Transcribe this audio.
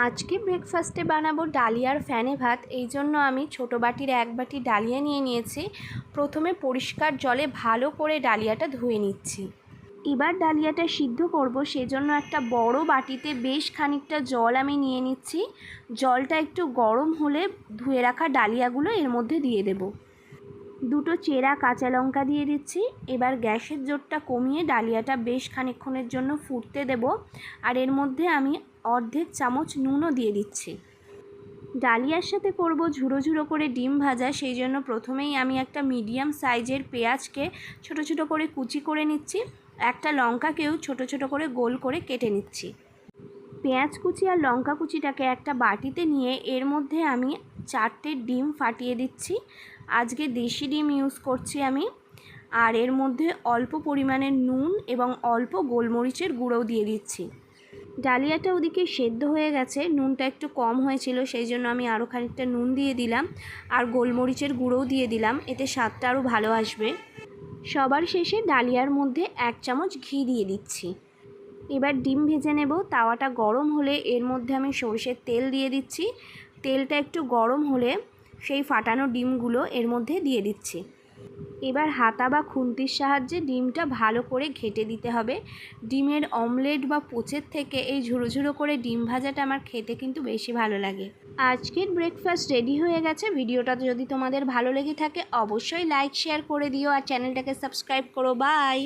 আজকে ব্রেকফাস্টে বানাবো ডালিয়ার ফেনে ভাত। এই জন্য আমি ছোটো বাটির 1 বাটি ডালিয়া নিয়ে নিয়েছি। প্রথমে পরিষ্কার জলে ভালো করে ডালিয়াটা ধুয়ে নিচ্ছি। এবার ডালিয়াটা সিদ্ধ করব, সেজন্য একটা বড় বাটিতে বেশ খানিকটা জল আমি নিয়ে নিচ্ছি। জলটা একটু গরম হলে ধুয়ে রাখা ডালিয়াগুলো এর মধ্যে দিয়ে দেব। দুটো চেরা কাঁচা লঙ্কা দিয়ে দিচ্ছি। এবার গ্যাসের জোরটা কমিয়ে ডালিয়াটা বেশ খানিকক্ষণের জন্য ফুটতে দেব। আর এর মধ্যে আমি অর্ধেক চামচ নুনও দিয়ে দিচ্ছি। ডালিয়ার সাথে করব ঝুড়ো ঝুড়ো করে ডিম ভাজা, সেই জন্য প্রথমেই আমি একটা মিডিয়াম সাইজের পেঁয়াজকে ছোট ছোট করে কুচি করে নিচ্ছি। একটা লঙ্কাকেও ছোট ছোট করে গোল করে কেটে নিচ্ছি। পেঁয়াজ কুচি আর লঙ্কা কুচিটাকে একটা বাটিতে নিয়ে এর মধ্যে আমি 4টে ডিম ফাটিয়ে দিচ্ছি। আজকে দেশি ডিম ইউজ করছি আমি। আর এর মধ্যে অল্প পরিমাণে নুন এবং অল্প গোলমরিচের গুঁড়োও দিয়ে দিচ্ছি। ডালিয়াটা ওদিকে সেদ্ধ হয়ে গেছে, নুনটা একটু কম হয়েছিল, সেই জন্য আমি আরও খানিকটা নুন দিয়ে দিলাম আর গোলমরিচের গুঁড়োও দিয়ে দিলাম, এতে স্বাদটা আরও ভালো আসবে। সবার শেষে ডালিয়ার মধ্যে 1 চামচ ঘি দিয়ে দিচ্ছি। এবার ডিম ভেজে নেব। তাওয়াটা গরম হলে এর মধ্যে আমি সরষের তেল দিয়ে দিচ্ছি। তেলটা একটু গরম হলে সেই ফাটানো ডিমগুলো এর মধ্যে দিয়ে দিচ্ছি। এবার হাতা বা খুন্তির সাহায্যে ডিমটা ভালো করে ঘেঁটে দিতে হবে। ডিমের অমলেট বা পোচের থেকে এই ঝুড়ো ঝুড়ো করে ডিম ভাজাটা আমার খেতে কিন্তু বেশি ভালো লাগে। আজকের ব্রেকফাস্ট রেডি হয়ে গেছে। ভিডিওটা যদি তোমাদের ভালো লেগে থাকে অবশ্যই লাইক শেয়ার করে দিও আর চ্যানেলটাকে সাবস্ক্রাইব করো। বাই।